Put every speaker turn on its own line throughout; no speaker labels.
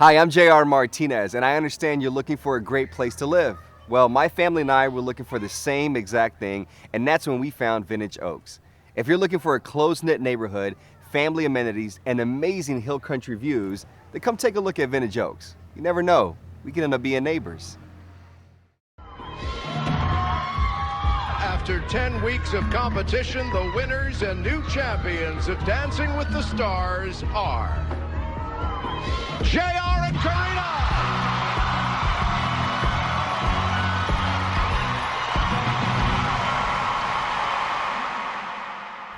Hi, I'm JR Martinez, and I understand you're looking for a great place to live. Well, my family and I were looking for the same exact thing, and that's when we found Vintage Oaks. If you're looking for a close-knit neighborhood, family amenities, and amazing hill country views, then come take a look at Vintage Oaks. You never know, we could end up being neighbors.
After 10 weeks of competition, the winners and new champions of Dancing with the Stars are JR and Karina.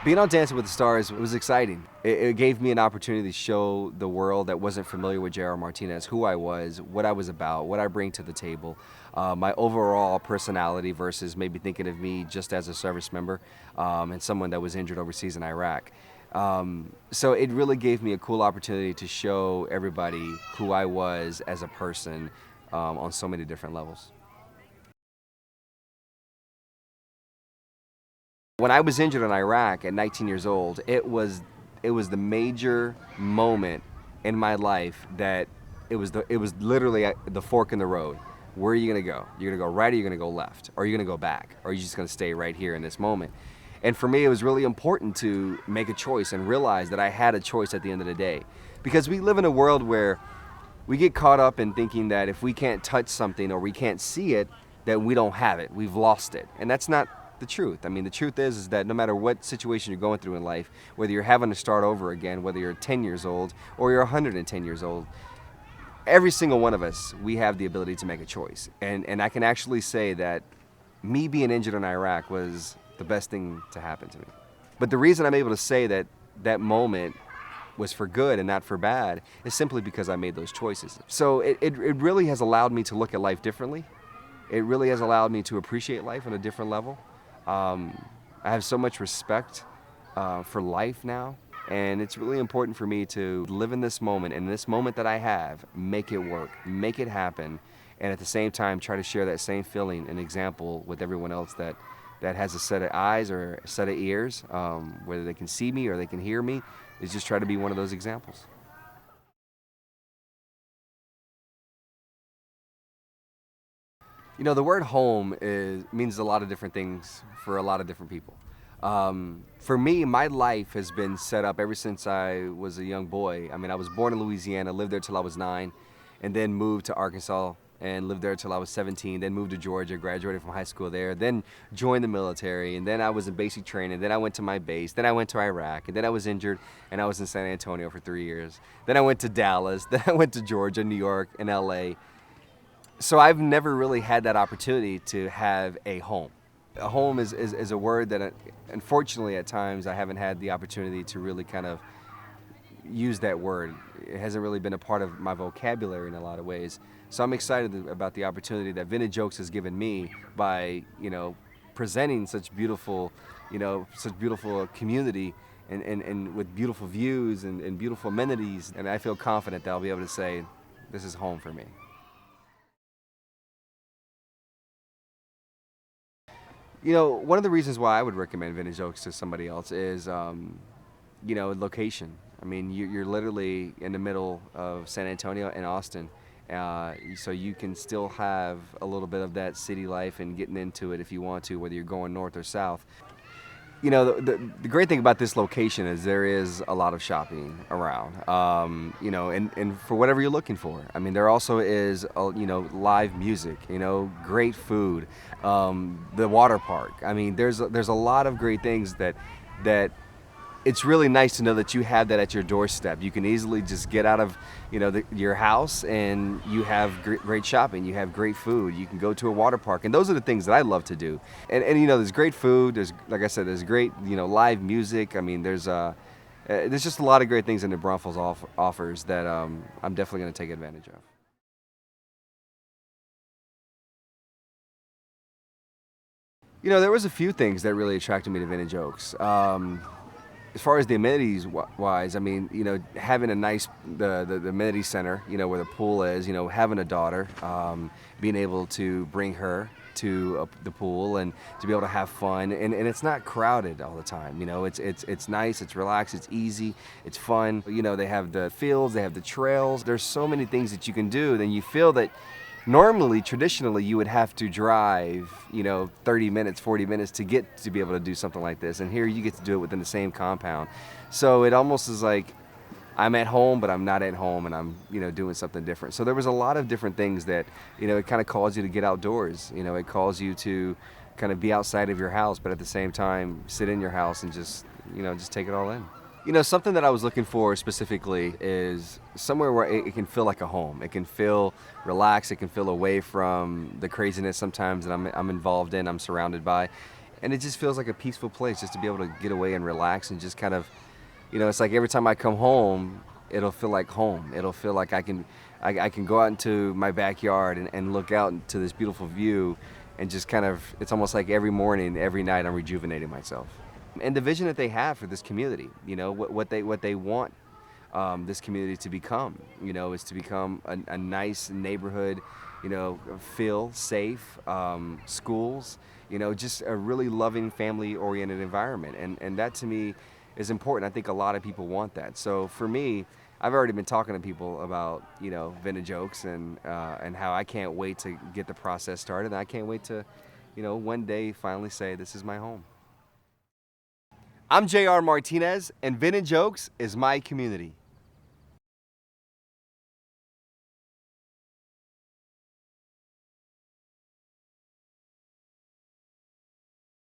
Being on Dancing with the Stars was exciting. It gave me an opportunity to show the world that wasn't familiar with JR Martinez who I was, what I was about, what I bring to the table, my overall personality versus maybe thinking of me just as a service member and someone that was injured overseas in Iraq. So it really gave me a cool opportunity to show everybody who I was as a person on so many different levels. When I was injured in Iraq at 19 years old, it was the major moment in my life that it was literally the fork in the road. Where are you gonna go? You're gonna go right, or you're gonna go left, or you're gonna go back, or are you just gonna stay right here in this moment? And for me, it was really important to make a choice and realize that I had a choice at the end of the day, because we live in a world where we get caught up in thinking that if we can't touch something or we can't see it, that we don't have it, we've lost it, and that's not the truth. I mean, the truth is that no matter what situation you're going through in life, whether you're having to start over again, whether you're 10 years old or you're 110 years old, every single one of us, we have the ability to make a choice. And I can actually say that me being injured in Iraq was the best thing to happen to me. But the reason I'm able to say that that moment was for good and not for bad is simply because I made those choices. So it really has allowed me to look at life differently. It really has allowed me to appreciate life on a different level. I have so much respect for life now, and it's really important for me to live in this moment, and this moment that I have, make it work, make it happen, and at the same time try to share that same feeling and example with everyone else that has a set of eyes or a set of ears, whether they can see me or they can hear me, is just try to be one of those examples. You know, the word home means a lot of different things for a lot of different people. For me, my life has been set up ever since I was a young boy. I mean, I was born in Louisiana, lived there till I was 9, and then moved to Arkansas and lived there till I was 17, then moved to Georgia, graduated from high school there, then joined the military, and then I was in basic training, then I went to my base, then I went to Iraq, and then I was injured, and I was in San Antonio for 3 years. Then I went to Dallas, then I went to Georgia, New York, and LA. So I've never really had that opportunity to have a home. A home is a word that, unfortunately, at times I haven't had the opportunity to really kind of use that word. It hasn't really been a part of my vocabulary in a lot of ways. So I'm excited about the opportunity that Vintage Oaks has given me by, presenting such beautiful community and with beautiful views and beautiful amenities. And I feel confident that I'll be able to say, this is home for me. One of the reasons why I would recommend Vintage Oaks to somebody else is, location. I mean, you're literally in the middle of San Antonio and Austin, so you can still have a little bit of that city life and getting into it if you want to, whether you're going north or south. The great thing about this location is there is a lot of shopping around, and for whatever you're looking for. I mean, there also is, live music, great food, the water park. I mean, there's a lot of great things that it's really nice to know that you have that at your doorstep. You can easily just get out of, your house and you have great shopping. You have great food. You can go to a water park, and those are the things that I love to do. And there's great food. There's, like I said, there's great, live music. I mean, there's just a lot of great things in the Braunfels offers that I'm definitely going to take advantage of. There was a few things that really attracted me to Vintage Oaks. As far as the amenities wise, I mean, having a nice, the amenity center, where the pool is, having a daughter, being able to bring her to the pool and to be able to have fun. And it's not crowded all the time. You know, it's nice, it's relaxed, it's easy, it's fun. You know, they have the fields, they have the trails. There's so many things that you can do. Then you feel that normally, traditionally, you would have to drive, you know, 30 minutes, 40 minutes to get to be able to do something like this. And here you get to do it within the same compound. So it almost is like I'm at home, but I'm not at home, and I'm, you know, doing something different. So there was a lot of different things that, you know, it kind of calls you to get outdoors. You know, it calls you to kind of be outside of your house, but at the same time, sit in your house and just, you know, just take it all in. You know, something that I was looking for specifically is somewhere where it can feel like a home. It can feel relaxed. It can feel away from the craziness sometimes that I'm involved in, I'm surrounded by. And it just feels like a peaceful place just to be able to get away and relax and just kind of, you know, it's like every time I come home, it'll feel like home. It'll feel like I can go out into my backyard and look out into this beautiful view and just kind of, it's almost like every morning, every night I'm rejuvenating myself. And the vision that they have for this community, you know, what they want this community to become, you know, is to become a nice neighborhood, you know, feel safe, schools, you know, just a really loving, family-oriented environment. And that to me is important. I think a lot of people want that. So for me, I've already been talking to people about, you know, Vintage Oaks and how I can't wait to get the process started. And I can't wait to, you know, one day finally say, this is my home. I'm J.R. Martinez, and Vintage Oaks is my community.